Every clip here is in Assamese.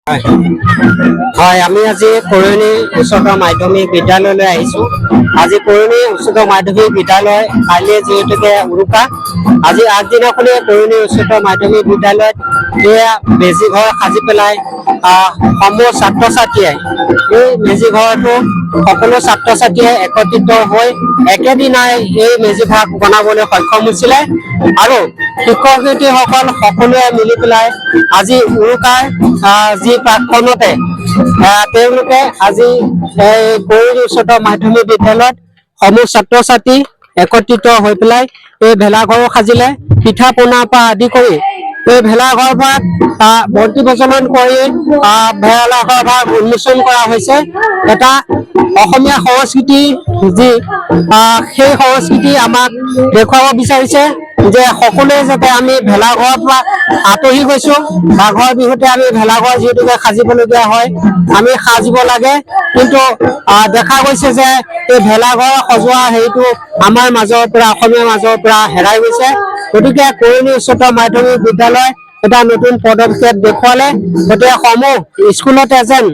হয়, আমি আজি কৰয়নী উচ্চতৰ মাধ্যমিক বিদ্যালয়লৈ আহিছোঁ। আজি কৰয়নী উচ্চতৰ মাধ্যমিক বিদ্যালয় কাইলৈ যিহেতুকে উৰুকা, আজি আগদিনাখনে কৰয়নী উচ্চতৰ মাধ্যমিক বিদ্যালয়ত এয়া মেজি ঘৰ সাজি পেলাই সমূহ ছাত্ৰ ছাত্ৰীয়ে এই মেজি ঘৰটো সকলো ছাত্ৰ ছাত্ৰীয়ে একত্ৰিত হৈ একেদিনাই এই মেজি ভাগ বনাবলৈ সক্ষম হৈছিলে আৰু শিক্ষক শিক্ষয়িত্ৰীসকল সকলোৱে মিলি পেলাই আজি উৰুকাৰ যি প্ৰাকখনতে তেওঁলোকে আজি কৰয়নী উচ্চতৰ মাধ্যমিক বিদ্যালয়ত সমূহ ছাত্ৰ ছাত্ৰী একত্ৰিত হৈ পেলাই এই ভেলাঘৰ সাজিলে। পিঠা পনাৰ পৰা আদি কৰি এই ভেলাঘৰ ভাগ বন্তি প্ৰজ্বলন কৰি ভেলাঘৰ ভাগ উন্মোচন কৰা হৈছে। এটা অসমীয়া সংস্কৃতি যি সেই সংস্কৃতি আমাক দেখুৱাব বিচাৰিছে যে সকলোৱে যাতে আমি ভেলাঘৰৰ পৰা আঁতৰি গৈছো। মাঘৰ বিহুতে আমি ভেলাঘৰ যিহেতুকে সাজিবলগীয়া হয়, আমি সাজিব লাগে, কিন্তু দেখা গৈছে যে এই ভেলাঘৰ সজোৱা হেৰিটো আমাৰ মাজৰ পৰা অসমীয়াৰ মাজৰ পৰা হেৰাই গৈছে। গতিকে কৰয়নী উচ্চতৰ মাধ্যমিক বিদ্যালয় এটা নতুন পদক্ষেপ দেখুৱালে, গতিকে সমূহ স্কুলতে যেন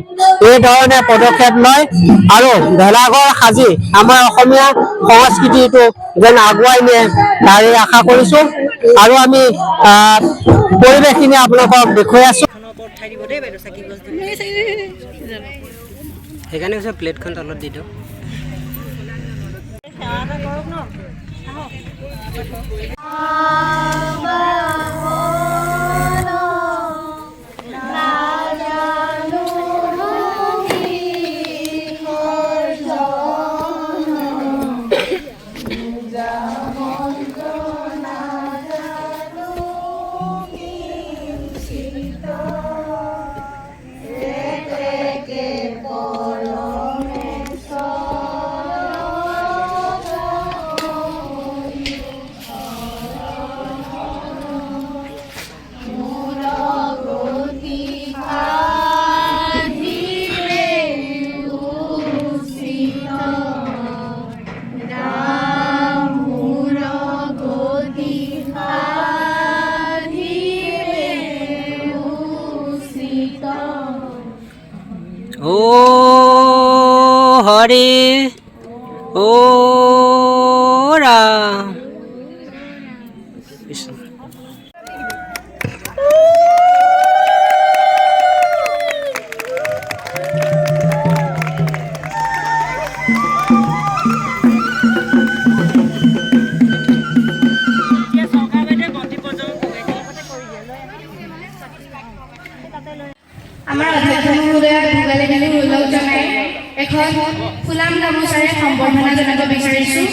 এই ধৰণে পদক্ষেপ লয় আৰু ভেলাঘৰ সাজি আমাৰ অসমীয়া সংস্কৃতিটো যেন আগুৱাই নিয়ে তাৰে আশা কৰিছো। আৰু আমি পৰিৱেশখিনি আপোনালোকক দেখুৱাই আছো। সেইকাৰণে কৈছে প্লেটখন তলত দি দিওঁ। ও হৰি ও ৰাম কৃষ্ণ। আমাৰ অধ্যক্ষ মহোদয়া ভোগালী বিহুৰ ওলগ জনাই এখন ফুলাম গামোচাৰে সম্বৰ্ধনা জনাব বিচাৰিছোঁ।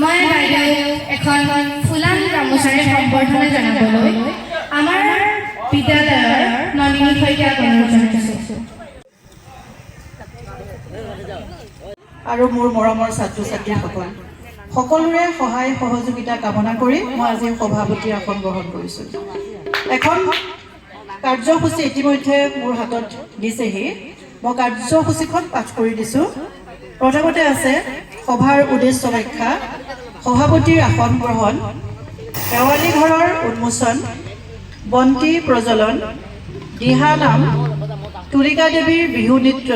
মই বাইদেউ এখন ফুলাম গামোচাৰে সম্বৰ্ধনা জনাবলৈ আমাৰ বিদ্যালয়ৰ নলিনী শইকীয়াক অনুৰোধ জনাইছোঁ। আৰু মোৰ মৰমৰ ছাত্ৰ ছাত্ৰীসকল, সকলোৰে সহায় সহযোগিতা কামনা কৰি মই আজি সভাপতিৰ আসন গ্ৰহণ কৰিছোঁ। এখন কাৰ্যসূচী ইতিমধ্যে মোৰ হাতত দিছেহি। মই কাৰ্যসূচীখন পাঠ কৰি দিছোঁ। প্ৰথমতে আছে সভাৰ উদ্দেশ্য ব্যাখ্যা, সভাপতিৰ আসন গ্ৰহণ, দেৱালী ঘৰৰ উন্মোচন, বন্তি প্ৰজ্বলন, দিহানাম, তুলিকা দেৱীৰ বিহু নৃত্য,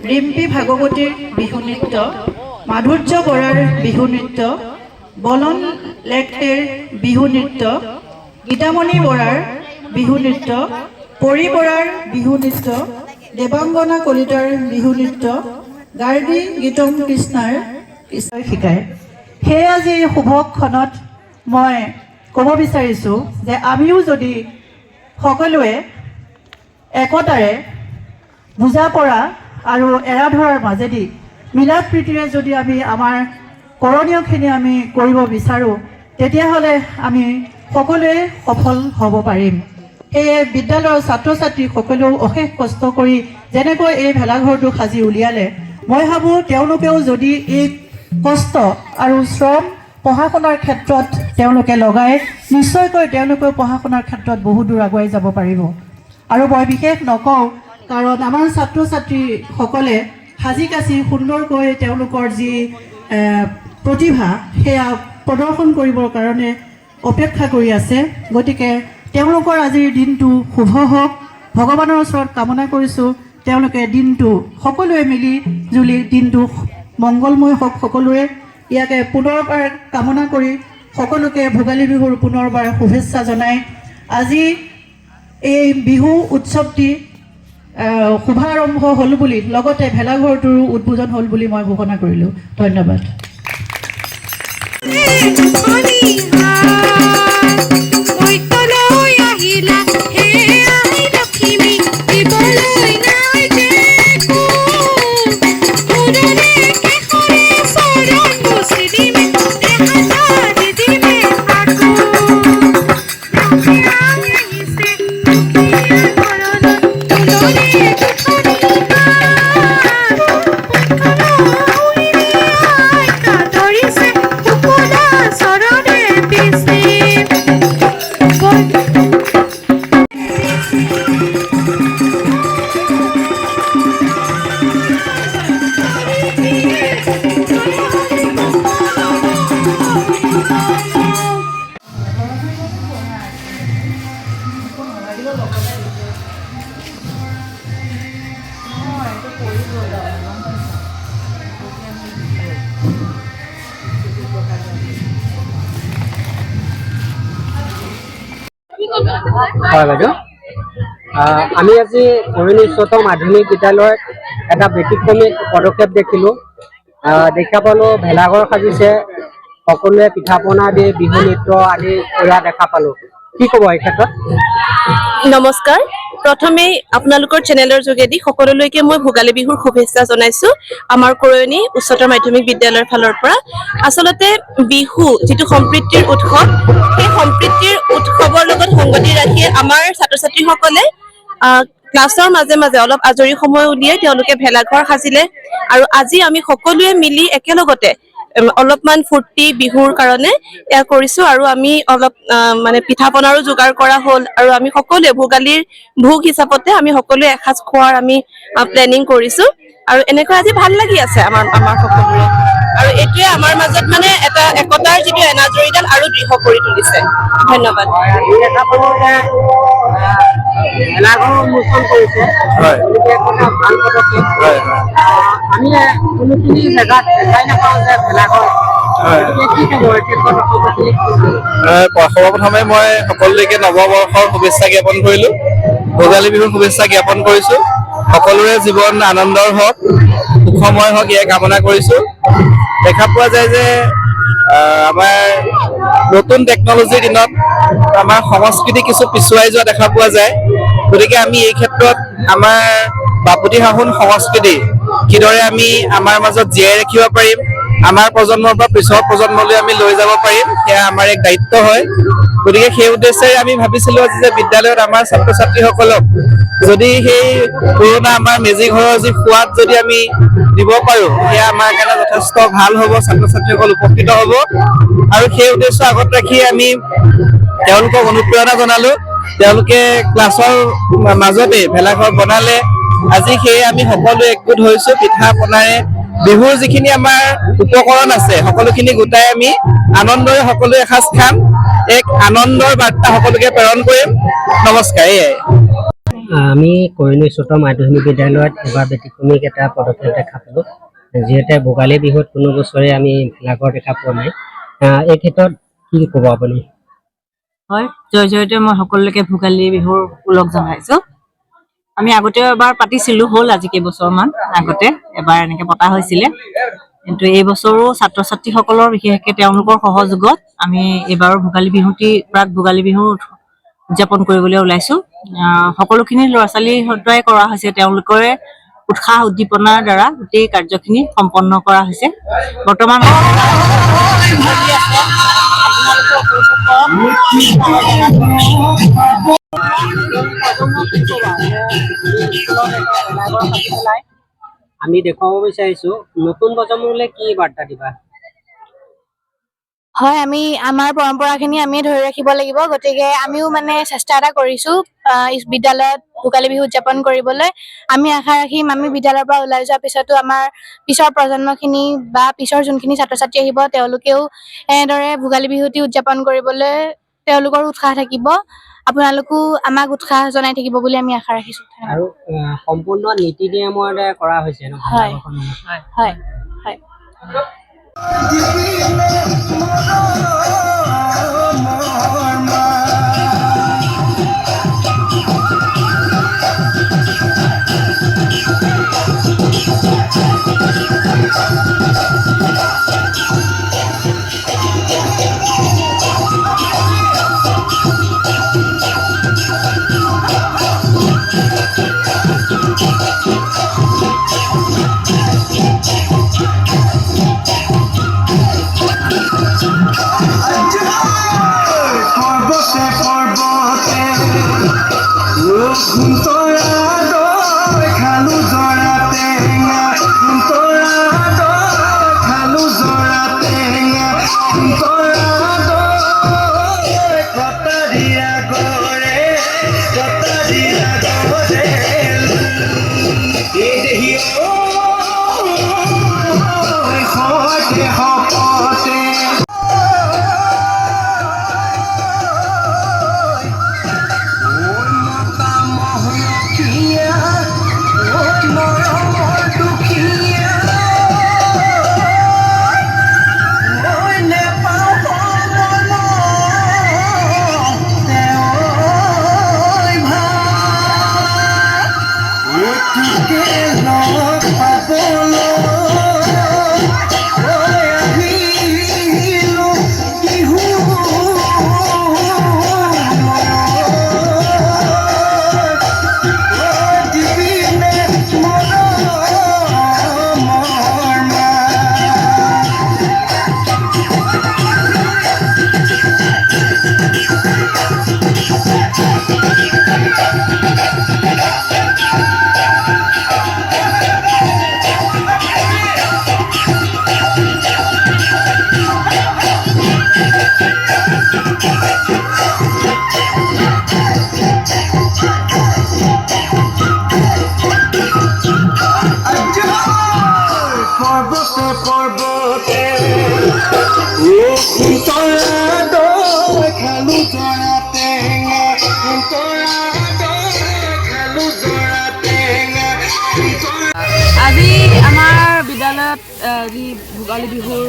ৰিম্পী ভাগৱতীৰ বিহু নৃত্য, মাধুৰ্য বৰাৰ বিহু নৃত্য, বলন লেকটেৰ বিহু নৃত্য, গীতামণি বৰাৰ বিহু নৃত্য, পৰি বৰাৰ বিহু নৃত্য, দেৱাংগনা কলিতাৰ বিহু নৃত্য, গাৰ্গী গীতম কৃষ্ণাৰ শিকায়। সেয়ে আজি এই শুভক্ষণত মই ক'ব বিচাৰিছোঁ যে আমিও যদি সকলোৱে একতাৰে বুজা পৰা আৰু এৰা ধৰাৰ মাজেদি মিলাদ প্ৰীতিৰে যদি আমি আমাৰ কৰণীয়খিনি আমি কৰিব বিচাৰোঁ, তেতিয়াহ'লে আমি সকলোৱে সফল হ'ব পাৰিম। সেয়ে বিদ্যালয়ৰ ছাত্ৰ ছাত্ৰী সকলেও অশেষ কষ্ট কৰি যেনেকৈ এই ভেলাঘৰটো সাজি উলিয়ালে, মই ভাবোঁ তেওঁলোকেও যদি এই কষ্ট আৰু শ্ৰম পঢ়া শুনাৰ ক্ষেত্ৰত তেওঁলোকে লগায়, নিশ্চয়কৈ তেওঁলোকেও পঢ়া শুনাৰ ক্ষেত্ৰত বহু দূৰ আগুৱাই যাব পাৰিব। আৰু মই বিশেষ নকওঁ, কাৰণ আমাৰ ছাত্ৰ ছাত্ৰীসকলে সাজি কাচি সুন্দৰকৈ তেওঁলোকৰ যি প্ৰতিভা সেয়া প্ৰদৰ্শন কৰিবৰ কাৰণে অপেক্ষা কৰি আছে। গতিকে তেওঁলোকৰ আজিৰ দিনটো শুভ হওক, ভগৱানৰ ওচৰত কামনা কৰিছোঁ তেওঁলোকে দিনটো সকলোৱে মিলি জুলি দিনটো মংগলময় হওক সকলোৰে ইয়াকে পুনৰবাৰ কামনা কৰি সকলোকে ভোগালী বিহুৰ পুনৰবাৰ শুভেচ্ছা জনাই আজি এই বিহু উৎসৱটি শুভাৰম্ভ হ'ল বুলি লগতে ভেলাঘৰটোৰো উদ্বোধন হ'ল বুলি মই ঘোষণা কৰিলোঁ ধন্যবাদ হয় বাইদেউ আমি আজি কৰণী উচ্চতৰ মাধ্যমিক বিদ্যালয়ত এটা ব্যতিক্ৰমী পদক্ষেপ দেখিলোঁ দেখা পালোঁ ভেলাঘৰ সাজিছে সকলোৱে পিঠা পনা দি বিহু নৃত্য আদি কৰা দেখা পালোঁ কি ক'ব এই ক্ষেত্ৰত নমস্কাৰ প্ৰথমেই আপোনালোকৰ চেনেলৰ যোগেদি সকলোলৈকে মই ভোগালী বিহুৰ শুভেচ্ছা জনাইছো আমাৰ কৰণী উচ্চতৰ মাধ্যমিক বিদ্যালয়ৰ ফালৰ পৰা আচলতে বিহু যিটো সম্প্ৰীতিৰ উৎসৱ সেই সম্প্ৰীতিৰ উৎসৱৰ লগত সংগতি ৰাখি আমাৰ ছাত্ৰ ছাত্ৰীসকলে ক্লাছৰ মাজে মাজে অলপ আজৰি সময় উলিয়াই তেওঁলোকে ভেলাঘৰ সাজিলে আৰু আজি আমি সকলোৱে মিলি একেলগতে অলপমান ফূৰ্তি বিহুৰ কাৰণে এয়া কৰিছো আৰু আমি অলপ মানে পিঠা পনাৰো যোগাৰ কৰা হ'ল আৰু আমি সকলোৱে ভোগালীৰ ভোগ হিচাপতে আমি সকলোৱে এসাঁজ খোৱাৰ আমি প্লেনিং কৰিছো আৰু এনেকৈ আজি ভাল লাগি আছে আমাৰ সকলোৰে আৰু এইটোৱে আমাৰ মাজত মানে এটা একতাৰ যিটো এনাজৰীডাল আৰু দৃঢ় কৰি তুলিছে ধন্যবাদ ভেলাঘৰ উন্মোচন কৰিছে ভাল পদক্ষেপ আমি কোনোখিনি জেগাত দেখাই নাপাওঁ যে ভেলাঘৰ সৰ্বপ্ৰথমে মই সকলোলৈকে নৱবৰ্ষৰ শুভেচ্ছা জ্ঞাপন কৰিলোঁ ভোগালী বিহুৰ শুভেচ্ছা জ্ঞাপন কৰিছোঁ সকলোৰে জীৱন আনন্দৰ হওক সুখময় হওক ইয়াক কামনা কৰিছোঁ দেখা পোৱা যায় যে আমাৰ নতুন টেকনলজিৰ দিনত আমাৰ সংস্কৃতি কিছু পিছুৱাই যোৱা দেখা পোৱা যায় গতিকে আমি এই ক্ষেত্ৰত আমাৰ বাপতি সাহোন সংস্কৃতি কিদৰে আমি আমাৰ মাজত জীয়াই ৰাখিব পাৰিম আমাৰ প্ৰজন্মৰ পৰা পিছৰ প্ৰজন্মলৈ আমি লৈ যাব পাৰিম সেয়া আমাৰ এক দায়িত্ব হয় গতিকে সেই উদ্দেশ্যেৰে আমি ভাবিছিলোঁ যে বিদ্যালয়ত আমাৰ ছাত্ৰ ছাত্ৰীসকলক যদি সেই পুৰণা আমাৰ মেজি ঘৰৰ যি সোৱাদ যদি আমি দিব পাৰোঁ সেয়া আমাৰ কাৰণে যথেষ্ট ভাল হ'ব ছাত্ৰ ছাত্ৰীসকল উপকৃত হ'ব আৰু সেই উদ্দেশ্য আগত ৰাখি আমি তেওঁলোকক অনুপ্ৰেৰণা জনালোঁ তেওঁলোকে ক্লাছৰ মাজতে ভেলাঘৰ বনালে আজি সেয়ে আমি সকলোৱে একগোট হৈছোঁ পিঠা পনাৰে বিহুৰ যিখিনি আমাৰ উপকৰণ আছে সকলোখিনি গোটাই আমি আনন্দৰে সকলোৱে এসাঁজ খাম এক আনন্দৰ বাৰ্তা সকলোকে প্ৰেৰণ কৰিম নমস্কাৰ এয়াই আমি কৰণী উচ্চতৰ মাধ্যমিক বিদ্যালয়ত এবাৰ ব্যতিক্ৰমী এটা পদক্ষেপ দেখা পালোঁ যিহেতু ভোগালী বিহুত কোনো বছৰে আমি ভেলাঘৰ দেখা পোৱা নাই এই ক্ষেত্ৰত কি ক'ব আপুনি হয় জয়তে মই সকলোকে ভোগালী বিহুৰ ওলগ জনাইছো আমি আগতেও এবাৰ পাতিছিলোঁ হ'ল আজি কেইবছৰমান আগতে এবাৰ এনেকৈ পতা হৈছিলে কিন্তু এই বছৰো ছাত্ৰ ছাত্ৰীসকলৰ বিশেষকৈ তেওঁলোকৰ সহযোগত আমি এইবাৰৰ ভোগালী বিহুটি প্ৰাক ভোগালী বিহু উদযাপন কৰিবলৈ ওলাইছোঁ সকলোখিনি ল'ৰা ছোৱালীৰ দ্বাৰাই কৰা হৈছে তেওঁলোকৰে উৎসাহ উদ্দীপনাৰ দ্বাৰা গোটেই কাৰ্যখিনি সম্পন্ন কৰা হৈছে বৰ্তমান আমি দেখুৱাব বিচাৰিছোঁ নতুন প্ৰজন্মলৈ কি বাৰ্তা দিবা হয় আমি আমাৰ পৰম্পৰাখিনি আমি ধৰি ৰাখিব লাগিব গতিকে আমিও মানে চেষ্টা এটা কৰিছোঁ বিদ্যালয়ত ভোগালী বিহু উদযাপন কৰিবলৈ আমি আশা ৰাখিম আমি বিদ্যালয়ৰ পৰা ওলাই যোৱাৰ পিছতো আমাৰ পিছৰ প্ৰজন্মখিনি বা পিছৰ যোনখিনি ছাত্ৰ ছাত্ৰী আহিব তেওঁলোকেও এনেদৰে ভোগালী বিহুটি উদযাপন কৰিবলৈ তেওঁলোকৰ উৎসাহ থাকিব আপোনালোকো আমাক উৎসাহ জনাই থাকিব বুলি আমি আশা ৰাখিছো। আৰু সম্পূৰ্ণ নীতি নিয়মৰে কৰা হৈছে ন হয় ভেলাঘৰখন? হয় হয়। আজি আমাৰ বিদ্যালয়ত যি ভোগালী বিহুৰ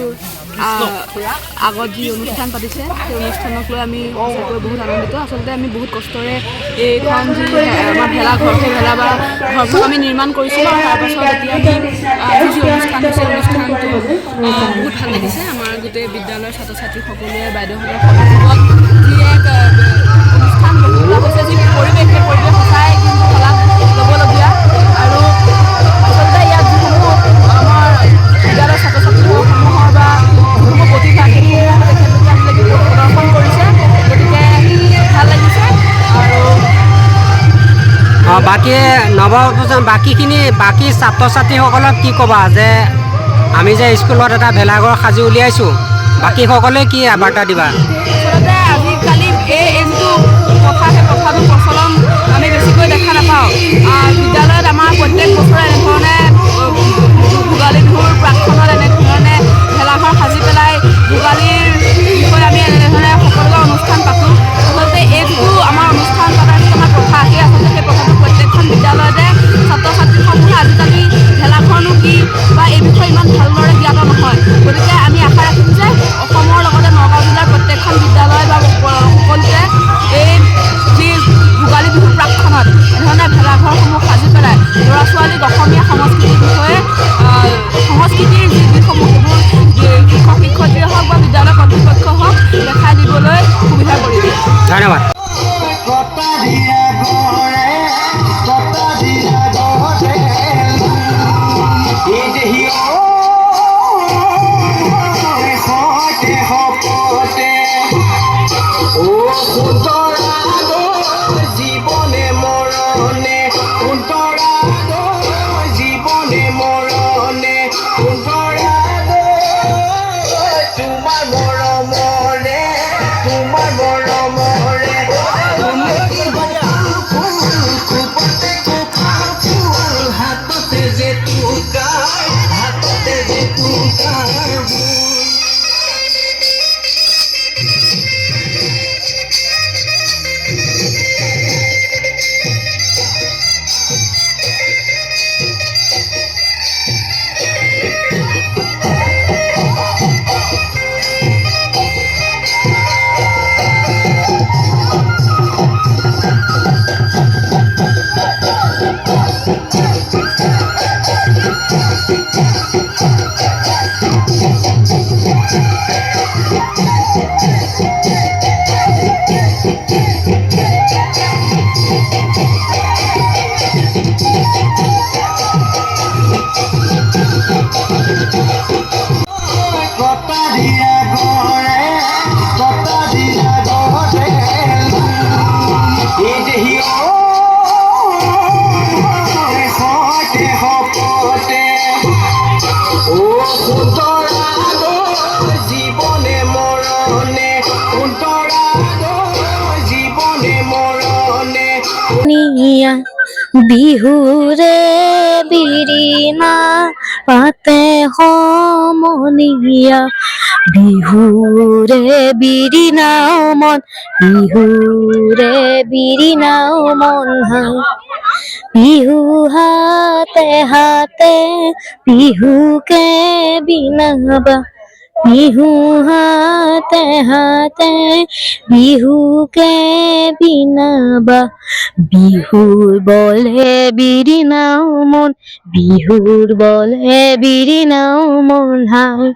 আগত যি অনুষ্ঠান পাতিছে সেই অনুষ্ঠানক লৈ আমি সঁচাকৈ বহুত আনন্দিত। আচলতে আমি বহুত কষ্টৰে এইখন যি আমাৰ ভেলাঘৰ সেই ঘৰখন আমি নিৰ্মাণ কৰিছিলোঁ। আৰু তাৰপাছত এতিয়া আমি যি অনুষ্ঠান হৈছে অনুষ্ঠানটো বহুত ভাল লাগিছে। আমাৰ গোটেই বিদ্যালয়ৰ ছাত্ৰ ছাত্ৰী সকলোৱে বাইদেউহঁতৰ সহযোগত যি এক অনুষ্ঠান গঢ়ি তোলা হৈছে, যি পৰিৱেশ সেই পৰিৱেশ সঁচাই কিন্তু শলাগ ল'বলগীয়া। আৰু আচলতে ইয়াত যিসমূহ আমাৰ বিদ্যালয়ৰ ছাত্ৰ ছাত্ৰীসমূহৰ বা যিসমূহ প্ৰতিভা সেইসমূহ তেখেতলোকে আজিলৈকে প্ৰদৰ্শন কৰিছে, গতিকে ভাল লাগিছে। আৰু বাকী বাকী ছাত্ৰ ছাত্ৰীসকলক কি ক'বা যে আমি যে স্কুলত এটা ভেলাঘৰ সাজি উলিয়াইছোঁ, বাকীসকলে কি বাৰ্তা দিবা? আচলতে আজিকালি এই যিটো প্ৰথা সেই প্ৰথাটো প্ৰচলন আমি বেছিকৈ দেখা নাপাওঁ। বিদ্যালয়ত আমাৰ প্ৰত্যেক বছৰে এনেধৰণে ভোগালী বিহুৰ প্ৰাকক্ষণত এনেধৰণে ভেলাঘৰ সাজি পেলাই ভোগালীৰ বিষয়ে আমি এনেধৰণে সকলোৰে অনুষ্ঠান পাতোঁ। আচলতে এই যিটো আমাৰ অনুষ্ঠান পতাৰ যিটো আমাৰ প্ৰথা, সেই প্ৰথাটো প্ৰত্যেকখন বিদ্যালয়তে ছাত্ৰ ছাত্ৰীসমূহে আজিকালি ভেলাঘৰনো কি বা এই বিষয়ে ইমান ভালদৰে জ্ঞাত নহয়। গতিকে আমি আশা ৰাখিম যে অসমৰ লগতে নগাঁও জিলাৰ প্ৰত্যেকখন বিদ্যালয় বা সকলোতে এই যি ভোগালী বিহুৰ প্ৰাকক্ষণত এনেধৰণে ভেলাঘৰসমূহ সাজি পেলাই ল'ৰা ছোৱালীক অসমীয়া সংস্কৃতিৰ বিষয়ে সংস্কৃতিৰ যি দিশসমূহ সেইবোৰ শিক্ষক শিক্ষয়িত্ৰীয়ে হওক বা বিদ্যালয় কৰ্তৃপক্ষ হওক দেখাই দিবলৈ সুবিধা কৰি দিয়ে। ধন্যবাদ। জীবনে মৰণে তোমাৰ মৰমৰে বিহুৰে বিৰিণা পাতে সমনীয়া বিহুৰে বিৰিণাও মন বিহুৰে বিৰিণাও মন হায় বিহু হাতে হাতে বিহুকে বিনাবা বিহু হাতে হাতে বিহুকে বিনাবা বিহুৰ বলে বিৰিণাও মন বিহুৰ বলে বিৰিণাও মন হায়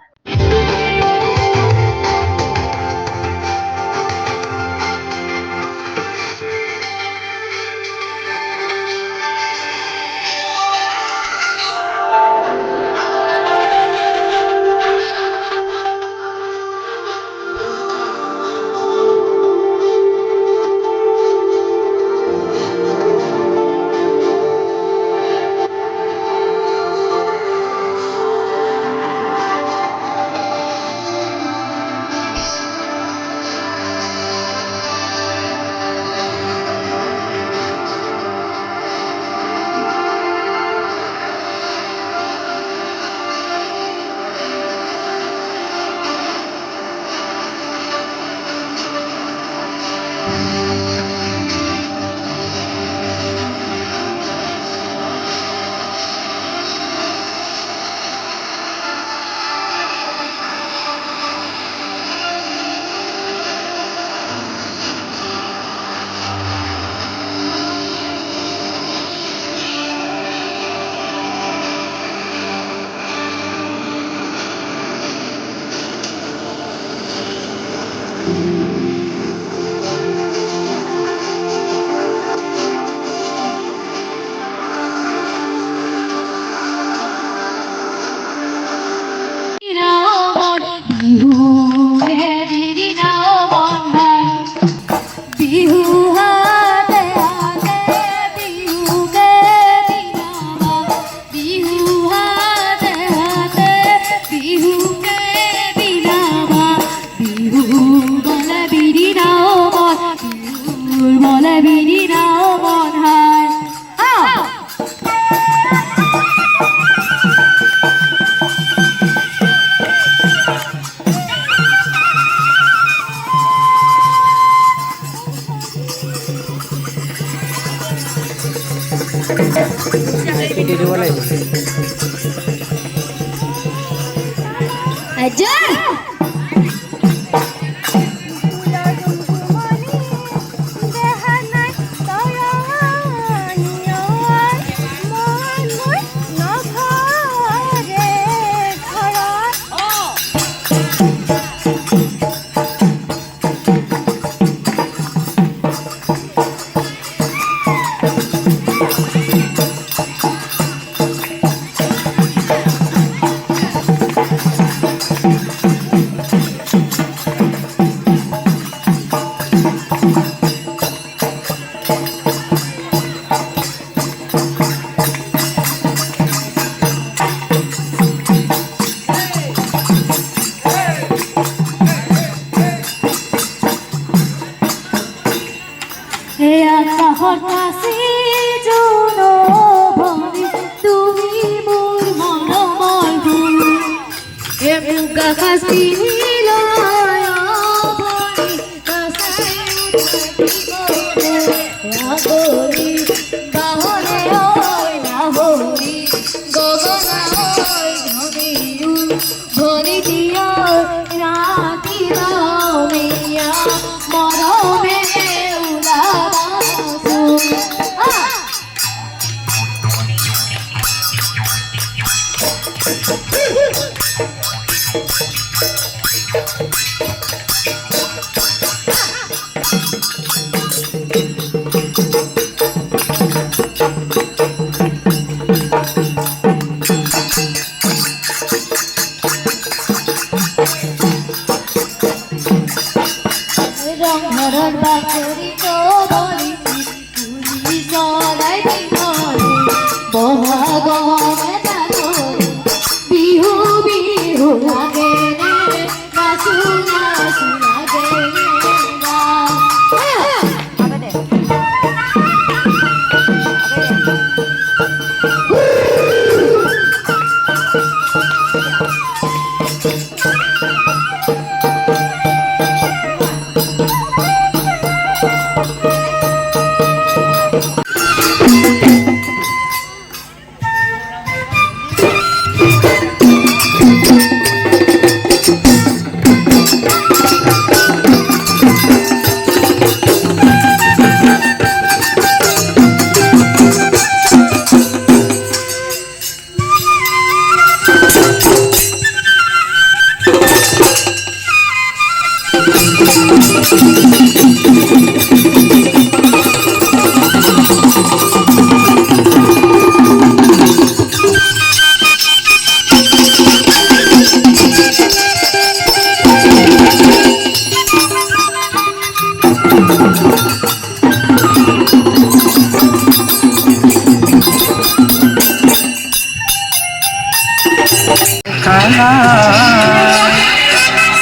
খানা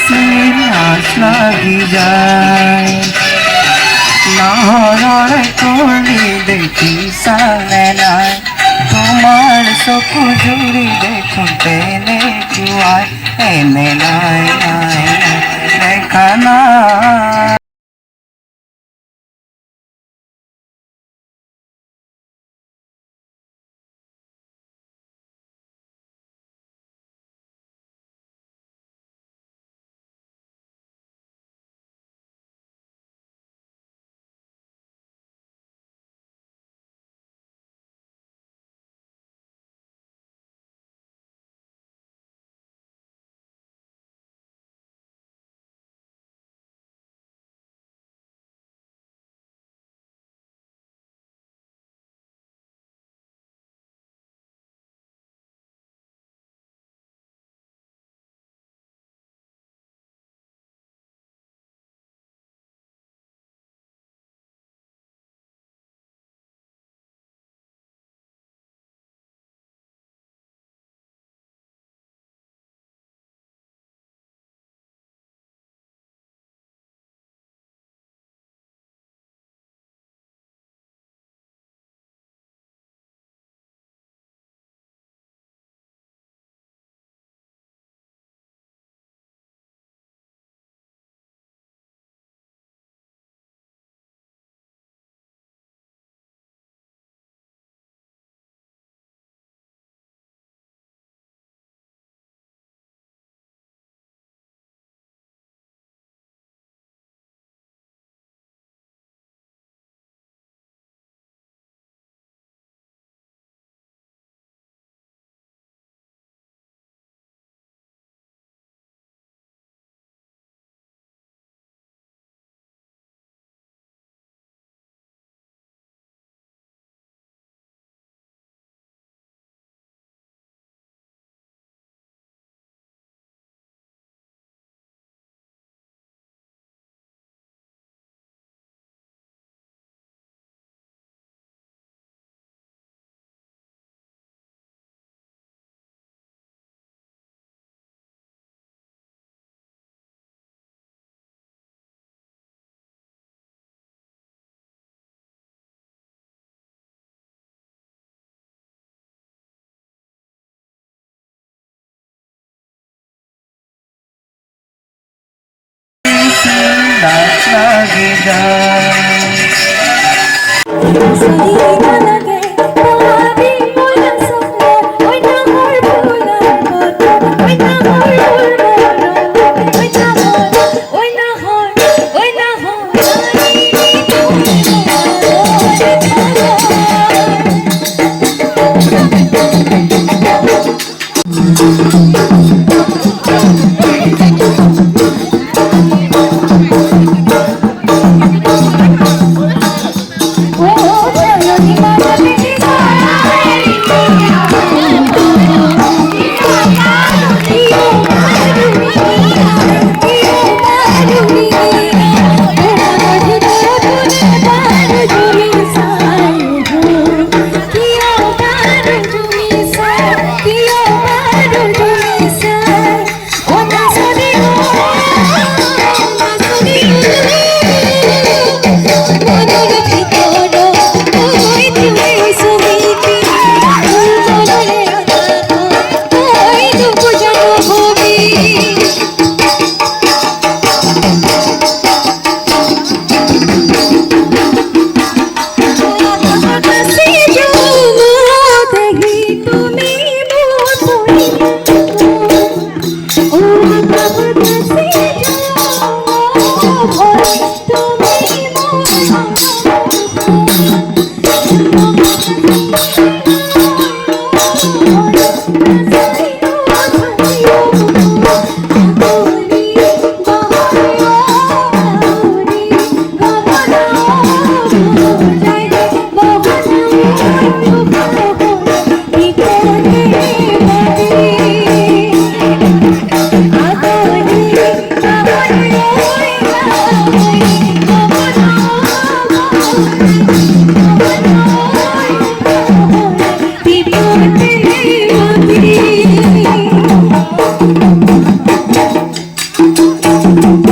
সিনাস লাগি যায় নহৰৰ কৰি দেখি চালে নাই তোমাৰ চকু জুৰি দেখোঁতে নেকুৱাই এনে নাই নাই দেখা নাই লাগে Thank you. নাই